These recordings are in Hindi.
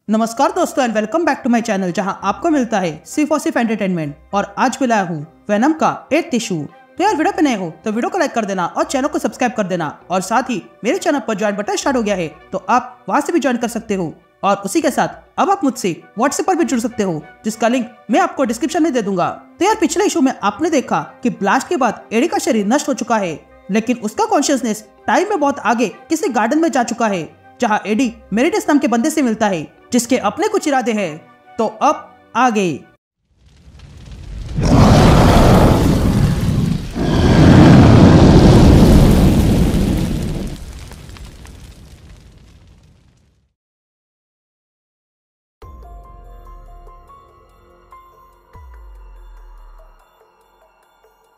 नमस्कार दोस्तों and welcome back to my channel जहां आपको मिलता है सिर्फ और सिर्फ एंटरटेनमेंट। और आज मैं लाया हूँ वेनम का 8th इशू। तो यार वीडियो पे नए हो तो वीडियो को लाइक कर देना और चैनल को सब्सक्राइब कर देना। और साथ ही मेरे चैनल पर ज्वाइन बटन स्टार्ट हो गया है तो आप वहां से भी ज्वाइन कर सकते हो। और उसी के साथ अब आप मुझसे व्हाट्सएप पर भी जुड़ सकते हो जिसका लिंक मैं आपको डिस्क्रिप्शन में दे दूंगा। तो यार पिछले इशू में आपने देखा कि ब्लास्ट के बाद एडी का शरीर नष्ट हो चुका है, लेकिन उसका कॉन्शियसनेस टाइम में बहुत आगे किसी गार्डन में जा चुका है जहां एडी मेरिडस नाम के बंदे से मिलता है जिसके अपने कुछ इरादे हैं। तो अब आगे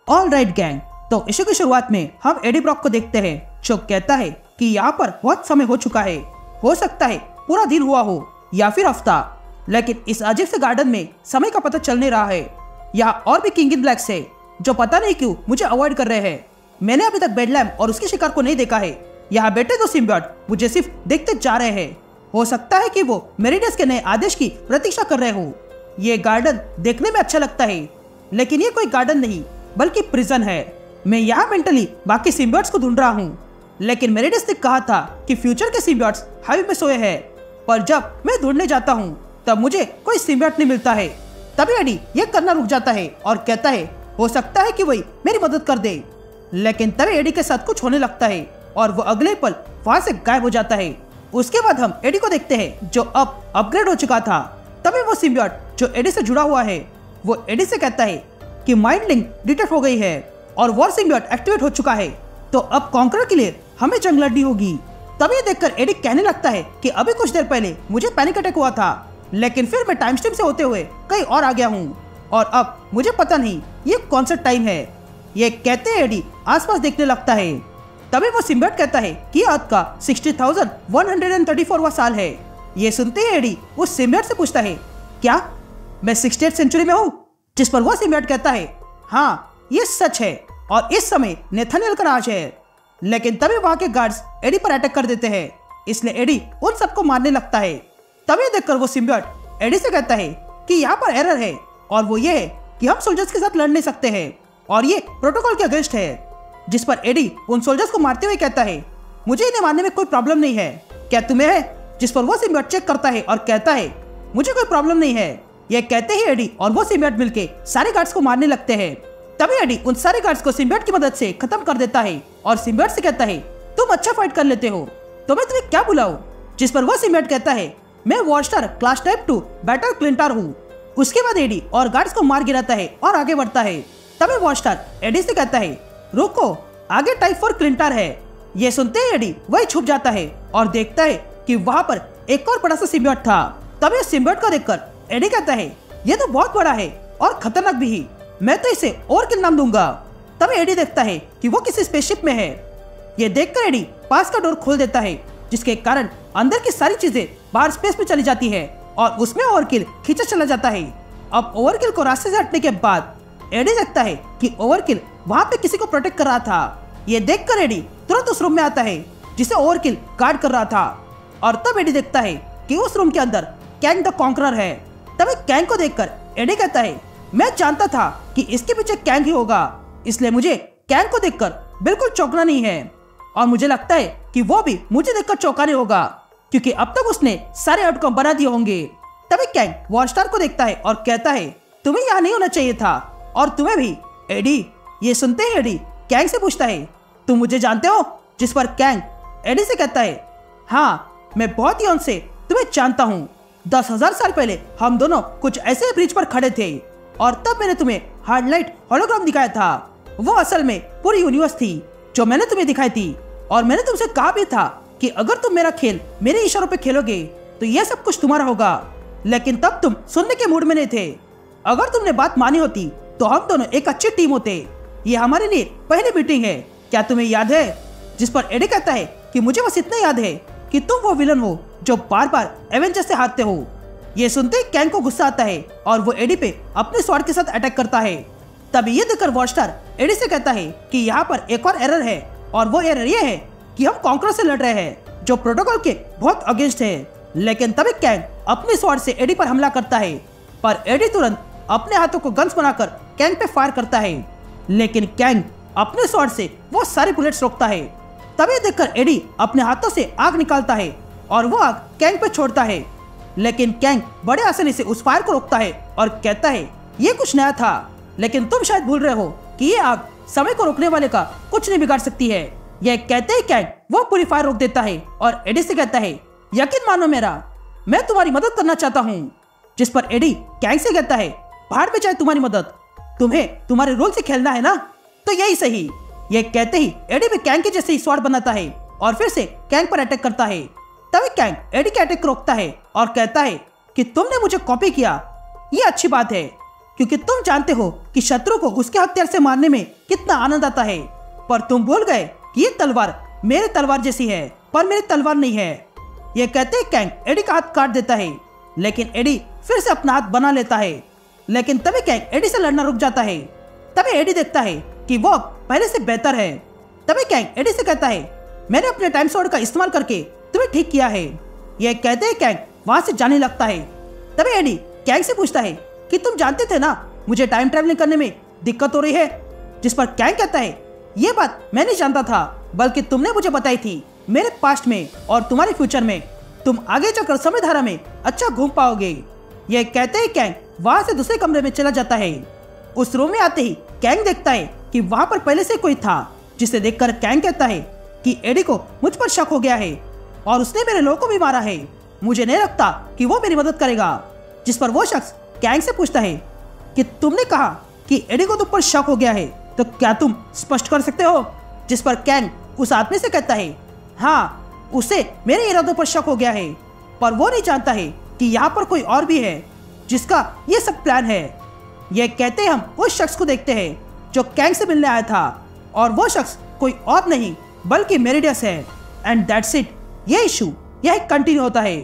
ऑल राइट गैंग। तो इशू की शुरुआत में हम एडी ब्रॉक को देखते हैं जो कहता है कि यहाँ पर बहुत समय हो चुका है, हो सकता है पूरा दिन हुआ हो या फिर हफ्ता, लेकिन इस अजीब से गार्डन में समय का पता चल नहीं रहा है। यहाँ और भी किंग इन ब्लैक्स है जो पता नहीं क्यों मुझे अवॉइड कर रहे हैं। मैंने अभी तक बेडलैम्प और उसके शिकार को नहीं देखा है। यहाँ बैठे दो सिम्बियोट मुझे सिर्फ देखते जा रहे हैं। हो सकता है कि वो मेरिडस के नए आदेश की प्रतीक्षा कर रहे हो। ये गार्डन देखने में अच्छा लगता है, लेकिन ये कोई गार्डन नहीं बल्कि प्रिजन है। मैं यहाँ मेंटली बाकी सिम्बियोट्स को ढूंढ रहा हूँ, लेकिन मेरिडस ने कहा था कि फ्यूचर के सिम्बियोट्स हाईवे में सोए हैं। पर जब मैं ढूंढने जाता हूँ तब मुझे कोई सिम्बियोट नहीं मिलता है। तभी एडी ये करना रुक जाता है और कहता है हो सकता है कि वही मेरी मदद कर दे। लेकिन तभी एडी के साथ कुछ होने लगता है और वो अगले पल वहां से गायब हो जाता है। उसके बाद हम एडी को देखते हैं जो अब अपग्रेड हो चुका था। तभी वो सिम्बियोट जो एडी से जुड़ा हुआ है वो एडी से कहता है कि माइंड लिंक डिटेक्ट हो गई है और वॉर सिम्बियोट एक्टिवेट हो चुका है, तो अब कॉन्करर के लिए हमें जंग लड़नी होगी। तभी देखकर एडी कहने लगता है कि अभी कुछ देर पहले मुझे पैनिक अटैक हुआ था, लेकिन फिर मैं टाइम स्ट्रीम से होते हुए कहीं और आ गया हूँ और अब मुझे पता नहीं ये कौन सा टाइम है। ये कहते हैं एडी आसपास देखने लगता है। तभी वो सिम्बियोट कहता है कि आज का 60,134वां साल है। ये सुनते ही एडी उस सिम्बियोट से पूछता है क्या मैं 68th सेंचुरी में हूँ? जिस पर वो सिम्बियोट कहता है हाँ ये सच है और इस समय नेथानियल का राज है। लेकिन तभी वहां के गार्ड्स एडी पर अटैक कर देते हैं, इसलिए एडी उन सबको मारने लगता है। तभी देखकर वो सिम्बियोट एडी से कहता है कि यहाँ पर एरर है और वो ये है कि हम सोल्जर्स के साथ लड़ नहीं सकते हैं और ये प्रोटोकॉल के अगेंस्ट है। जिस पर एडी उन सोल्जर्स को मारते हुए कहता है मुझे इन्हें मारने में कोई प्रॉब्लम नहीं है, क्या तुम्हें है? जिस पर वो सिम्बियोट चेक करता है और कहता है मुझे कोई प्रॉब्लम नहीं है। ये कहते ही एडी और वो सिम्बियोट मिलके सारे गार्ड्स को मारने लगते हैं। तभी एडी उन सारे गार्ड्स को सिम्बियोट की मदद से खत्म कर देता है और सिम्बियोट से कहता है तुम अच्छा फाइट कर लेते हो तो मैं तुम्हें क्या बुलाऊं? जिस पर वो सिम्बियोट कहता है मैं वॉरस्टार क्लास टाइप 2 बैटल क्लिंटर हूँ। उसके बाद एडी और गार्ड्स को मार गिराता है और आगे बढ़ता है। तभी वॉरस्टार एडी से कहता है रुको, आगे टाइप 4 क्लिंटर है। ये सुनते ही एडी वही छुप जाता है और देखता है कि वहां पर एक और बड़ा सा सिम्बियोट था। तभी सिम्बियोट को देखकर एडी कहता है ये तो बहुत बड़ा है और खतरनाक भी है, मैं तो इसे ओवरकिल नाम दूंगा। तभी एडी देखता है कि वो किसी स्पेसशिप में है। ये देखकर एडी पास का डोर खोल देता है जिसके कारण अंदर की सारी चीजें बाहर स्पेस में चली जाती है और उसमें ओवरकिल खींचा चला जाता है। अब ओवरकिल को रास्ते से हटने के बाद एडी देखता है कि ओवरकिल वहां पे किसी को प्रोटेक्ट कर रहा था। ये देखकर एडी तुरंत उस रूम में आता है जिसे ओवरकिल गार्ड कर रहा था और तब एडी देखता है कि उस रूम के अंदर कैंग द कॉन्करर है। तभी कैंग को देखकर एडी कहता है मैं जानता था कि इसके पीछे कैंग ही होगा, इसलिए मुझे कैंग को देखकर बिल्कुल चौंकना नहीं है और मुझे लगता है कि वो भी मुझे देखकर चौंकाने होगा क्योंकि अब तक उसने सारे आउटकम बना दिए होंगे। तभी कैंग वॉरस्टार को देखता है और कहता है तुम्हें यहाँ नहीं होना चाहिए था और तुम्हें भी। एडी ये सुनते ही एडी कैंग से पूछता है तुम मुझे जानते हो? जिस पर कैंग एडी से कहता है हाँ मैं बहुत ही अंश से तुम्हें जानता हूँ। 10,000 साल पहले हम दोनों कुछ ऐसे ब्रिज पर खड़े थे और तब मैंने तुम्हें हार्डलाइट होलोग्राम दिखाया था। वो असल में पूरी यूनिवर्स थी जो मैंने तुम्हें दिखाई थी और मैंने तुमसे कहा भी था कि अगर तुम मेरा खेल मेरे इशारों पे खेलोगे तो ये सब कुछ तुम्हारा होगा। लेकिन तब तुम सुनने के मूड में नहीं थे। अगर तुमने बात मानी होती तो हम दोनों एक अच्छी टीम होते। ये हमारे लिए पहली मीटिंग है, क्या तुम्हें याद है? जिस पर एडी कहता है कि मुझे बस इतना याद है कि तुम वो विलन हो जो बार बार एवेंजर्स से हारते हो। ये सुनते ही कैंग को गुस्सा आता है और वो एडी पे अपने स्वॉर्ड के साथ अटैक करता है। तभी ये देखकर वॉरस्टार एडी से कहता है कि यहाँ पर एक और एरर है और वो एरर ये है कि हम कॉन्करर से लड़ रहे हैं जो प्रोटोकॉल के बहुत अगेंस्ट है। लेकिन तभी कैंग अपने स्वॉर्ड से एडी पर हमला करता है, पर एडी तुरंत अपने हाथों को गन्स बनाकर कैंग पे फायर करता है, लेकिन कैंग अपने स्वॉर्ड से वो सारी बुलेट्स रोकता है। तभी देखकर एडी अपने हाथों से आग निकालता है और वो आग कैंग पे छोड़ता है, लेकिन कैंग बड़े आसानी से उस फायर को रोकता है और कहता है ये कुछ नया था, लेकिन तुम शायद भूल रहे हो कि ये आग समय को रोकने वाले का कुछ नहीं बिगाड़ सकती है। यह कहते ही कैंग वो पूरी फायर रोक देता है और एडी से कहता है यकीन मानो मेरा, मैं तुम्हारी मदद करना चाहता हूँ। जिस पर एडी कैंग से कहता है भाड़ में जाए तुम्हारी मदद, तुम्हें तुम्हारे रोल से खेलना है ना, तो यही सही। ये कहते ही एडी भी कैंग के जैसे ही स्वॉर्ड बनाता है और फिर से कैंग पर अटैक करता है। तभी कैंग एडी के अटैक को रोकता है और कहता है कि तुमने मुझे कॉपी किया, ये अच्छी बात है क्योंकि तुम जानते हो कि शत्रु को उसके हथियार से मारने में कितना आनंद आता है, पर तुम भूल गए कि ये तलवार मेरे तलवार जैसी है पर मेरी तलवार नहीं है। ये कहते ही कैंग एडी का हाथ काट देता है, लेकिन एडी फिर से अपना हाथ बना लेता है, लेकिन तभी कैंग एडी से लड़ना रुक जाता है। तभी एडी देखता है कि वो पहले से बेहतर है। तभी कैंग एडी से कहता है मैंने अपने टाइम स्वॉर्ड का इस्तेमाल करके तुम्हें ठीक किया है। यह कहते ही कैंग वहां से जाने लगता है। तभी एडी कैंग से पूछता है कि तुम जानते थे ना मुझे टाइम ट्रैवलिंग करने में दिक्कत हो रही है, जिस पर कैंग कहता है ये बात मैं नहीं जानता था, बल्कि तुमने मुझे बताई थी। मेरे पास्ट में और तुम्हारे फ्यूचर में तुम आगे चलकर समय धारा में अच्छा घूम पाओगे। यह कहते ही कैंग वहां से दूसरे कमरे में चला जाता है। उस रूम में आते ही कैंग देखता है कि वहां पर पहले से कोई था, जिसे देखकर कैंग कहता है कि एडी को मुझ पर शक हो गया है और उसने मेरे लोगों को भी मारा है। मुझे नहीं लगता कि वो मेरी मदद करेगा। जिस पर वो शख्स कैंग से पूछता है कि तुमने कहा कि एडी को तुम पर शक हो गया है, तो क्या तुम स्पष्ट कर सकते हो? जिस पर कैंग उस आदमी से कहता है हाँ, उसे मेरे इरादों पर शक हो गया है, पर वो नहीं जानता है कि यहाँ पर कोई और भी है जिसका ये सब प्लान है। ये कहते हम उस शख्स को देखते हैं जो कैंग से मिलने आया था, और वो शख्स कोई और नहीं बल्कि मेरिडियस है। And that's it. ये इशू यही कंटिन्यू होता है।